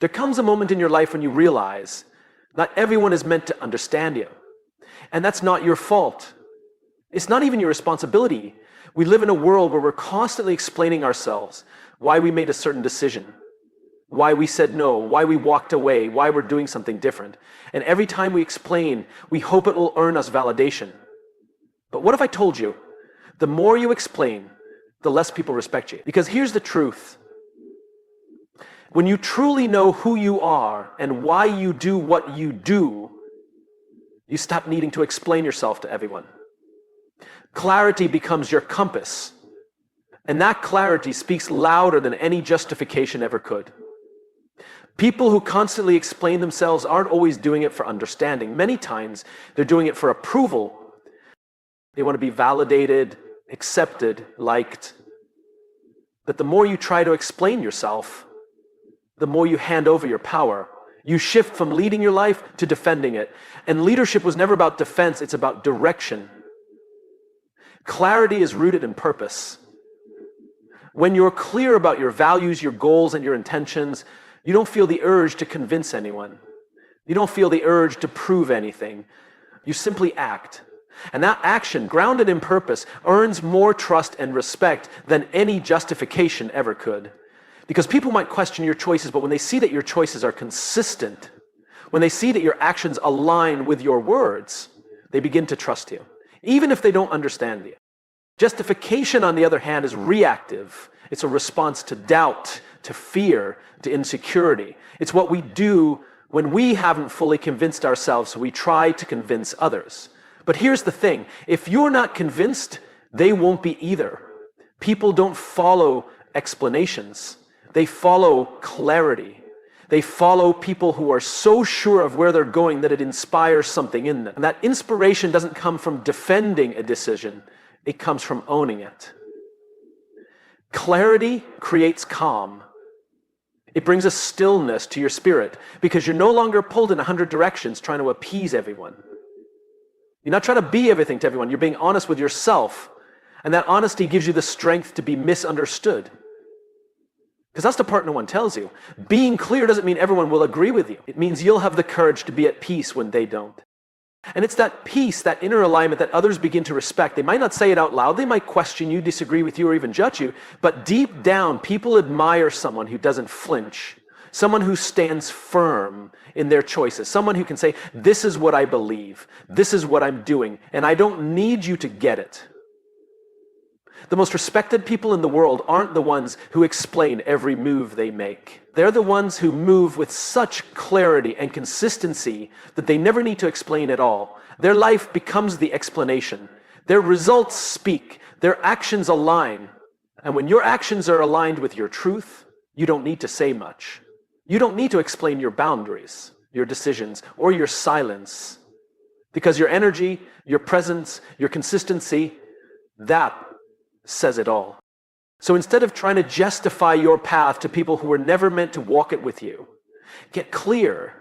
There comes a moment in your life when you realize not everyone is meant to understand you. And that's not your fault. It's not even your responsibility. We live in a world where we're constantly explaining ourselves, why we made a certain decision, why we said no, why we walked away, why we're doing something different. And every time we explain, we hope it will earn us validation. But what if I told you, the more you explain, the less people respect you? Because here's the truth. When you truly know who you are and why you do what you do, you stop needing to explain yourself to everyone. Clarity becomes your compass. And that clarity speaks louder than any justification ever could. People who constantly explain themselves aren't always doing it for understanding. Many times, they're doing it for approval. They want to be validated, accepted, liked. But the more you try to explain yourself, the more you hand over your power. You shift from leading your life to defending it. And leadership was never about defense, it's about direction. Clarity is rooted in purpose. When you're clear about your values, your goals, and your intentions, you don't feel the urge to convince anyone. You don't feel the urge to prove anything. You simply act. And that action, grounded in purpose, earns more trust and respect than any justification ever could. Because people might question your choices, but when they see that your choices are consistent, when they see that your actions align with your words, they begin to trust you, even if they don't understand you. Justification, on the other hand, is reactive. It's a response to doubt, to fear, to insecurity. It's what we do when we haven't fully convinced ourselves, so we try to convince others. But here's the thing. If you're not convinced, they won't be either. People don't follow explanations. They follow clarity. They follow people who are so sure of where they're going that it inspires something in them. And that inspiration doesn't come from defending a decision. It comes from owning it. Clarity creates calm. It brings a stillness to your spirit because you're no longer pulled in 100 directions trying to appease everyone. You're not trying to be everything to everyone. You're being honest with yourself. And that honesty gives you the strength to be misunderstood. Because that's the part no one tells you. Being clear doesn't mean everyone will agree with you. It means you'll have the courage to be at peace when they don't. And it's that peace, that inner alignment that others begin to respect. They might not say it out loud. They might question you, disagree with you, or even judge you. But deep down, people admire someone who doesn't flinch. Someone who stands firm in their choices. Someone who can say, this is what I believe. This is what I'm doing. And I don't need you to get it. The most respected people in the world aren't the ones who explain every move they make. They're the ones who move with such clarity and consistency that they never need to explain at all. Their life becomes the explanation. Their results speak. Their actions align. And when your actions are aligned with your truth, you don't need to say much. You don't need to explain your boundaries, your decisions, or your silence. Because your energy, your presence, your consistency, that says it all. So instead of trying to justify your path to people who were never meant to walk it with you, get clear.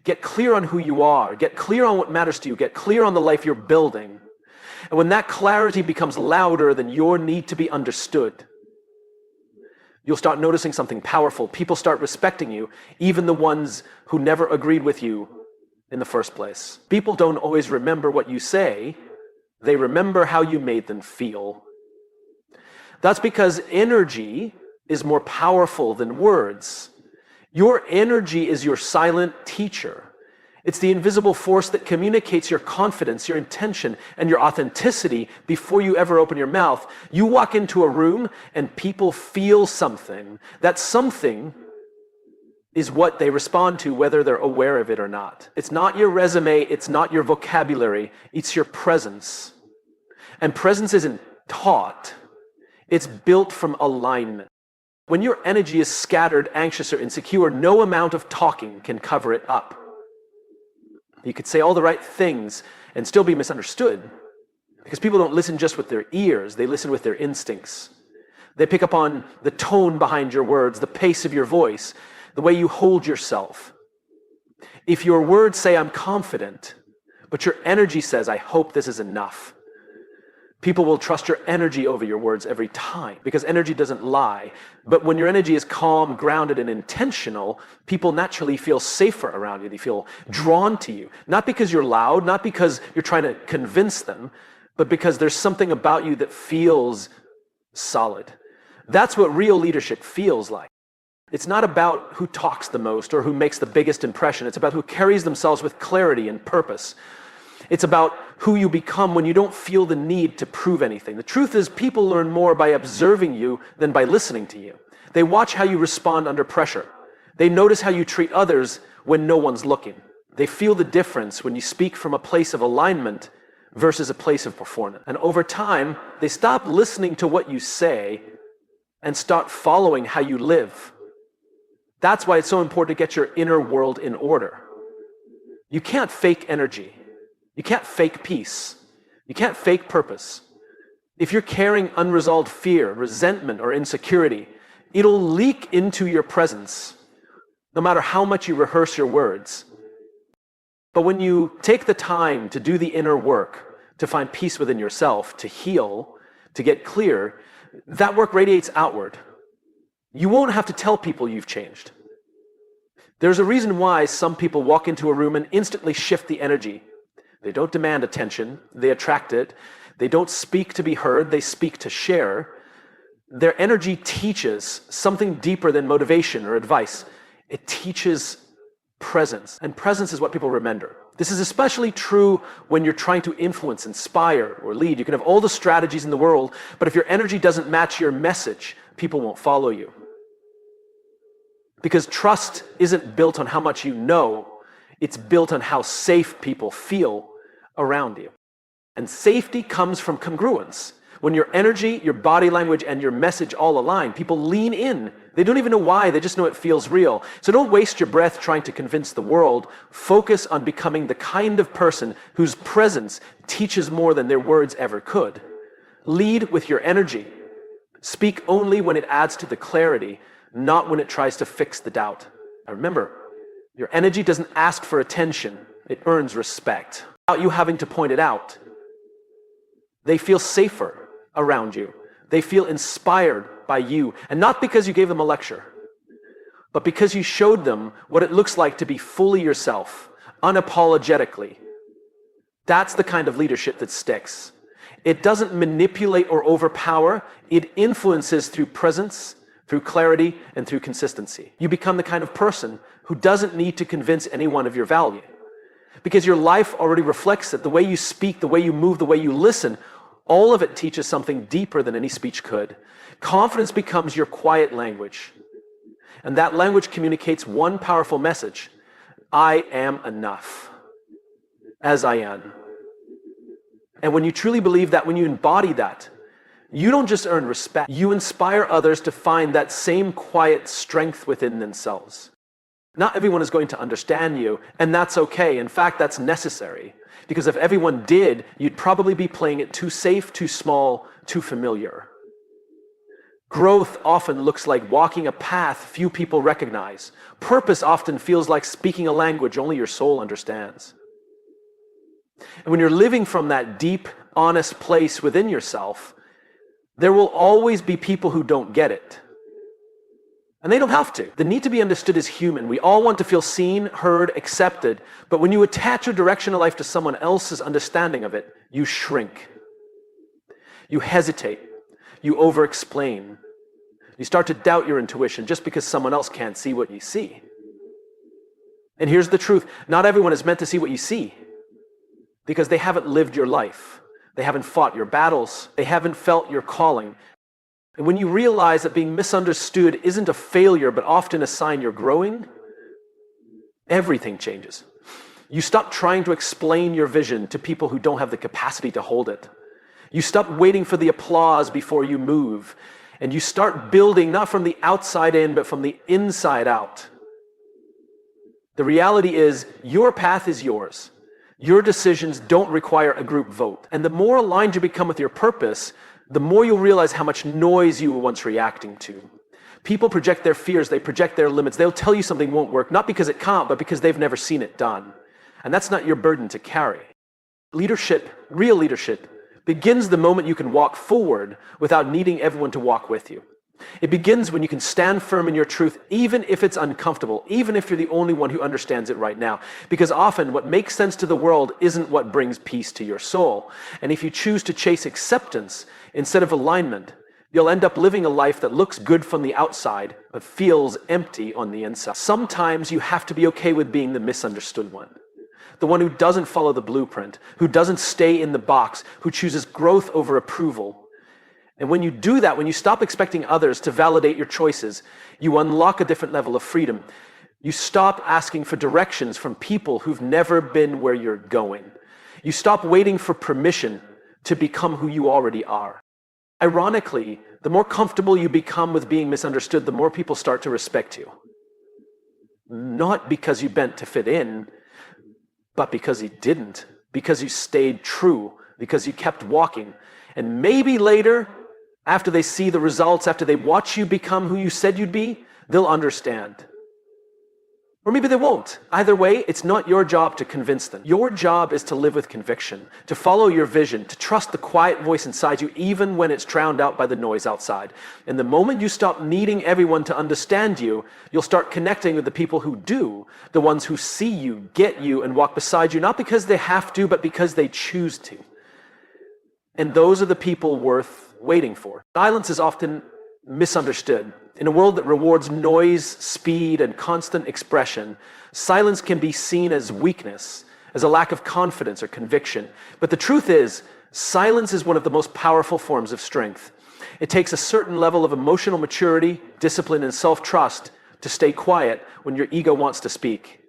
Get clear on who you are. Get clear on what matters to you. Get clear on the life you're building. And when that clarity becomes louder than your need to be understood, you'll start noticing something powerful. People start respecting you, even the ones who never agreed with you in the first place. People don't always remember what you say. They remember how you made them feel. That's because energy is more powerful than words. Your energy is your silent teacher. It's the invisible force that communicates your confidence, your intention, and your authenticity before you ever open your mouth. You walk into a room and people feel something. That something is what they respond to, whether they're aware of it or not. It's not your resume, it's not your vocabulary, it's your presence. And presence isn't taught. It's built from alignment. When your energy is scattered, anxious, or insecure, no amount of talking can cover it up. You could say all the right things and still be misunderstood because people don't listen just with their ears, they listen with their instincts. They pick up on the tone behind your words, the pace of your voice, the way you hold yourself. If your words say, I'm confident, but your energy says, I hope this is enough, People will trust your energy over your words every time because energy doesn't lie. But when your energy is calm, grounded, and intentional, people naturally feel safer around you. They feel drawn to you. Not because you're loud, not because you're trying to convince them, but because there's something about you that feels solid. That's what real leadership feels like. It's not about who talks the most or who makes the biggest impression. It's about who carries themselves with clarity and purpose. It's about who you become when you don't feel the need to prove anything. The truth is, people learn more by observing you than by listening to you. They watch how you respond under pressure. They notice how you treat others when no one's looking. They feel the difference when you speak from a place of alignment versus a place of performance. And over time, they stop listening to what you say and start following how you live. That's why it's so important to get your inner world in order. You can't fake energy. You can't fake peace. You can't fake purpose. If you're carrying unresolved fear, resentment, or insecurity, it'll leak into your presence, no matter how much you rehearse your words. But when you take the time to do the inner work, to find peace within yourself, to heal, to get clear, that work radiates outward. You won't have to tell people you've changed. There's a reason why some people walk into a room and instantly shift the energy. They don't demand attention, they attract it. They don't speak to be heard, they speak to share. Their energy teaches something deeper than motivation or advice. It teaches presence, and presence is what people remember. This is especially true when you're trying to influence, inspire, or lead. You can have all the strategies in the world, but if your energy doesn't match your message, people won't follow you. Because trust isn't built on how much you know, it's built on how safe people feel around you. And safety comes from congruence. When your energy, your body language, and your message all align, people lean in. They don't even know why, they just know it feels real. So don't waste your breath trying to convince the world. Focus on becoming the kind of person whose presence teaches more than their words ever could. Lead with your energy. Speak only when it adds to the clarity, not when it tries to fix the doubt. And remember, your energy doesn't ask for attention, it earns respect. Without you having to point it out. They feel safer around you. They feel inspired by you. And not because you gave them a lecture, but because you showed them what it looks like to be fully yourself, unapologetically. That's the kind of leadership that sticks. It doesn't manipulate or overpower. It influences through presence, through clarity, and through consistency. You become the kind of person who doesn't need to convince anyone of your value. Because your life already reflects it. The way you speak, the way you move, the way you listen, all of it teaches something deeper than any speech could. Confidence becomes your quiet language. And that language communicates one powerful message. I am enough, as I am. And when you truly believe that, when you embody that, you don't just earn respect, you inspire others to find that same quiet strength within themselves. Not everyone is going to understand you, and that's okay. In fact, that's necessary. Because if everyone did, you'd probably be playing it too safe, too small, too familiar. Growth often looks like walking a path few people recognize. Purpose often feels like speaking a language only your soul understands. And when you're living from that deep, honest place within yourself, there will always be people who don't get it. And they don't have to. The need to be understood is human. We all want to feel seen, heard, accepted. But when you attach your direction of life to someone else's understanding of it, you shrink. You hesitate. You over-explain. You start to doubt your intuition just because someone else can't see what you see. And here's the truth. Not everyone is meant to see what you see because they haven't lived your life. They haven't fought your battles. They haven't felt your calling. And when you realize that being misunderstood isn't a failure, but often a sign you're growing, everything changes. You stop trying to explain your vision to people who don't have the capacity to hold it. You stop waiting for the applause before you move. And you start building not from the outside in, but from the inside out. The reality is, your path is yours. Your decisions don't require a group vote. And the more aligned you become with your purpose, the more you'll realize how much noise you were once reacting to. People project their fears, they project their limits. They'll tell you something won't work, not because it can't, but because they've never seen it done. And that's not your burden to carry. Leadership, real leadership, begins the moment you can walk forward without needing everyone to walk with you. It begins when you can stand firm in your truth, even if it's uncomfortable, even if you're the only one who understands it right now. Because often what makes sense to the world isn't what brings peace to your soul. And if you choose to chase acceptance instead of alignment, you'll end up living a life that looks good from the outside, but feels empty on the inside. Sometimes you have to be okay with being the misunderstood one. The one who doesn't follow the blueprint, who doesn't stay in the box, who chooses growth over approval. And when you do that, when you stop expecting others to validate your choices, you unlock a different level of freedom. You stop asking for directions from people who've never been where you're going. You stop waiting for permission to become who you already are. Ironically, the more comfortable you become with being misunderstood, the more people start to respect you. Not because you bent to fit in, but because you didn't, because you stayed true, because you kept walking. And maybe later, after they see the results, after they watch you become who you said you'd be, they'll understand. Or maybe they won't. Either way, it's not your job to convince them. Your job is to live with conviction, to follow your vision, to trust the quiet voice inside you, even when it's drowned out by the noise outside. And the moment you stop needing everyone to understand you, you'll start connecting with the people who do, the ones who see you, get you, and walk beside you, not because they have to, but because they choose to. And those are the people worth waiting for. Silence is often misunderstood. In a world that rewards noise, speed, and constant expression, silence can be seen as weakness, as a lack of confidence or conviction. But the truth is, silence is one of the most powerful forms of strength. It takes a certain level of emotional maturity, discipline, and self-trust to stay quiet when your ego wants to speak.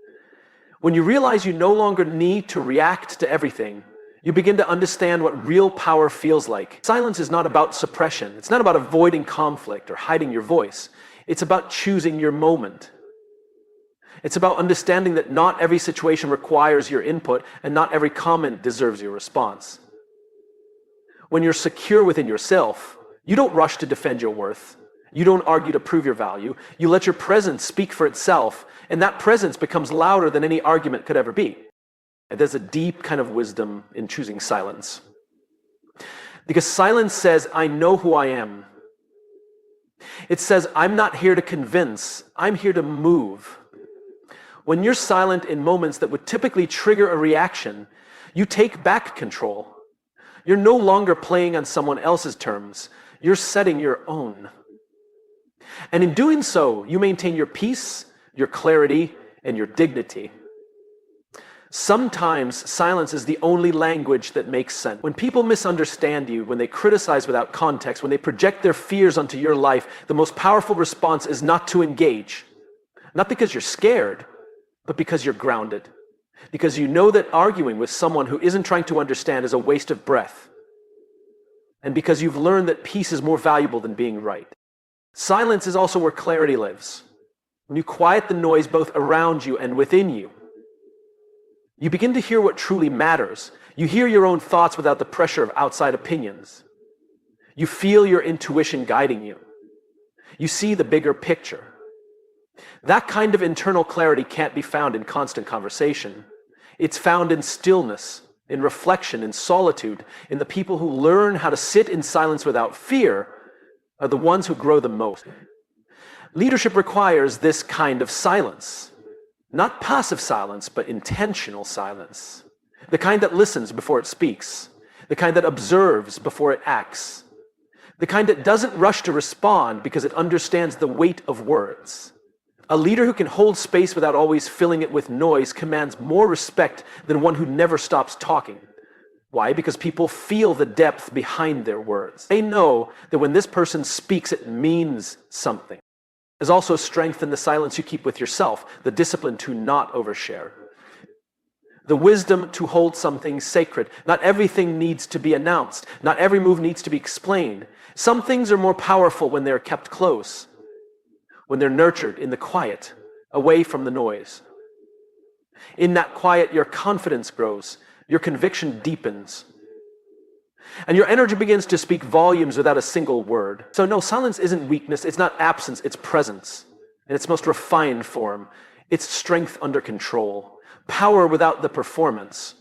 When you realize you no longer need to react to everything, you begin to understand what real power feels like. Silence is not about suppression. It's not about avoiding conflict or hiding your voice. It's about choosing your moment. It's about understanding that not every situation requires your input and not every comment deserves your response. When you're secure within yourself, you don't rush to defend your worth. You don't argue to prove your value. You let your presence speak for itself, and that presence becomes louder than any argument could ever be. And there's a deep kind of wisdom in choosing silence. Because silence says, I know who I am. It says, I'm not here to convince, I'm here to move. When you're silent in moments that would typically trigger a reaction, you take back control. You're no longer playing on someone else's terms. You're setting your own. And in doing so, you maintain your peace, your clarity, and your dignity. Sometimes silence is the only language that makes sense. When people misunderstand you, when they criticize without context, when they project their fears onto your life, the most powerful response is not to engage. Not because you're scared, but because you're grounded. Because you know that arguing with someone who isn't trying to understand is a waste of breath. And because you've learned that peace is more valuable than being right. Silence is also where clarity lives. When you quiet the noise both around you and within you, you begin to hear what truly matters. You hear your own thoughts without the pressure of outside opinions. You feel your intuition guiding you. You see the bigger picture. That kind of internal clarity can't be found in constant conversation. It's found in stillness, in reflection, in solitude, in the people who learn how to sit in silence without fear are the ones who grow the most. Leadership requires this kind of silence. Not passive silence, but intentional silence. The kind that listens before it speaks. The kind that observes before it acts. The kind that doesn't rush to respond because it understands the weight of words. A leader who can hold space without always filling it with noise commands more respect than one who never stops talking. Why? Because people feel the depth behind their words. They know that when this person speaks, it means something. There's also strength in the silence you keep with yourself, the discipline to not overshare. The wisdom to hold something sacred. Not everything needs to be announced. Not every move needs to be explained. Some things are more powerful when they're kept close, when they're nurtured in the quiet, away from the noise. In that quiet, your confidence grows, your conviction deepens, and your energy begins to speak volumes without a single word. So no, silence isn't weakness, it's not absence, it's presence. In its most refined form, it's strength under control, power without the performance.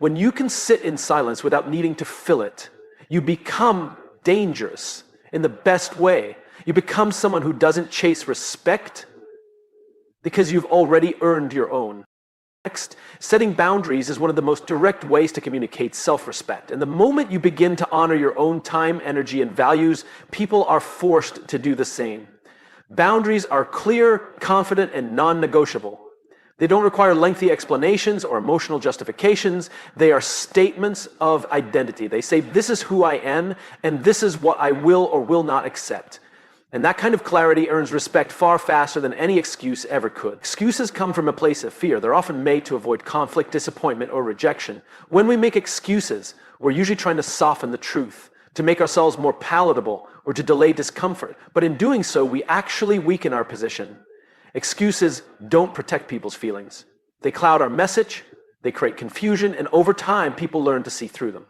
When you can sit in silence without needing to fill it, you become dangerous in the best way. You become someone who doesn't chase respect because you've already earned your own. Next, setting boundaries is one of the most direct ways to communicate self-respect. And the moment you begin to honor your own time, energy, and values, people are forced to do the same. Boundaries are clear, confident, and non-negotiable. They don't require lengthy explanations or emotional justifications. They are statements of identity. They say, this is who I am, and this is what I will or will not accept. And that kind of clarity earns respect far faster than any excuse ever could. Excuses come from a place of fear. They're often made to avoid conflict, disappointment, or rejection. When we make excuses, we're usually trying to soften the truth, to make ourselves more palatable, or to delay discomfort. But in doing so, we actually weaken our position. Excuses don't protect people's feelings. They cloud our message, they create confusion, and over time, people learn to see through them.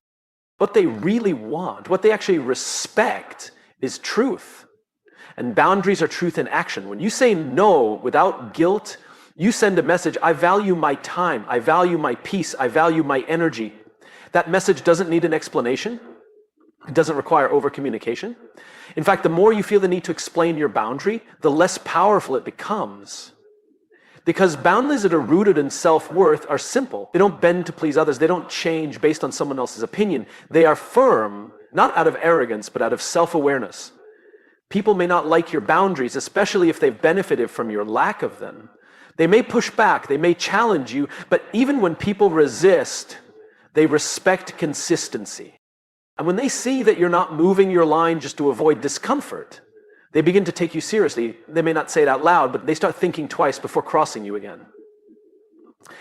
What they really want, what they actually respect, is truth. And boundaries are truth in action. When you say no without guilt, you send a message, I value my time, I value my peace, I value my energy. That message doesn't need an explanation. It doesn't require over-communication. In fact, the more you feel the need to explain your boundary, the less powerful it becomes. Because boundaries that are rooted in self-worth are simple. They don't bend to please others. They don't change based on someone else's opinion. They are firm, not out of arrogance, but out of self-awareness. People may not like your boundaries, especially if they've benefited from your lack of them. They may push back, they may challenge you, but even when people resist, they respect consistency. And when they see that you're not moving your line just to avoid discomfort, they begin to take you seriously. They may not say it out loud, but they start thinking twice before crossing you again.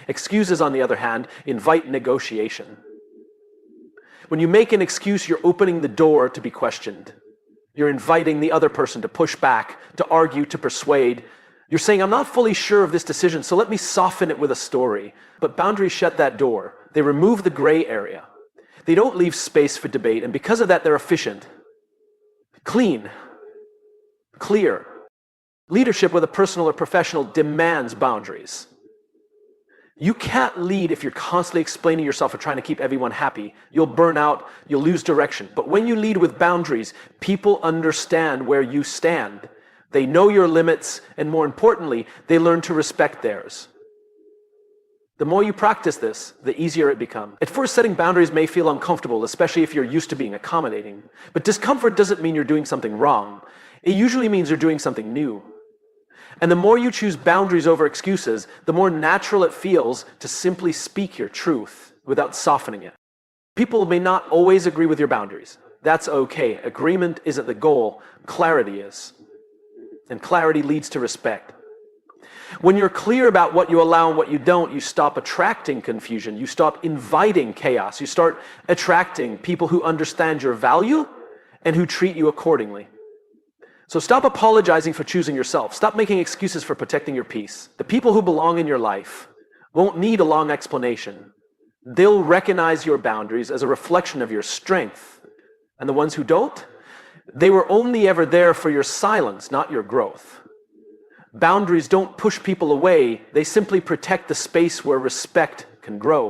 Excuses, on the other hand, invite negotiation. When you make an excuse, you're opening the door to be questioned. You're inviting the other person to push back, to argue, to persuade. You're saying, I'm not fully sure of this decision, so let me soften it with a story. But boundaries shut that door. They remove the gray area. They don't leave space for debate, and because of that, they're efficient, clean, clear. Leadership, whether personal or professional, demands boundaries. You can't lead if you're constantly explaining yourself or trying to keep everyone happy. You'll burn out, you'll lose direction. But when you lead with boundaries, people understand where you stand. They know your limits, and more importantly, they learn to respect theirs. The more you practice this, the easier it becomes. At first, setting boundaries may feel uncomfortable, especially if you're used to being accommodating. But discomfort doesn't mean you're doing something wrong. It usually means you're doing something new. And the more you choose boundaries over excuses, the more natural it feels to simply speak your truth without softening it. People may not always agree with your boundaries. That's okay. Agreement isn't the goal. Clarity is. And clarity leads to respect. When you're clear about what you allow and what you don't, you stop attracting confusion. You stop inviting chaos. You start attracting people who understand your value and who treat you accordingly. So stop apologizing for choosing yourself. Stop making excuses for protecting your peace. The people who belong in your life won't need a long explanation. They'll recognize your boundaries as a reflection of your strength. And the ones who don't, they were only ever there for your silence, not your growth. Boundaries don't push people away. They simply protect the space where respect can grow.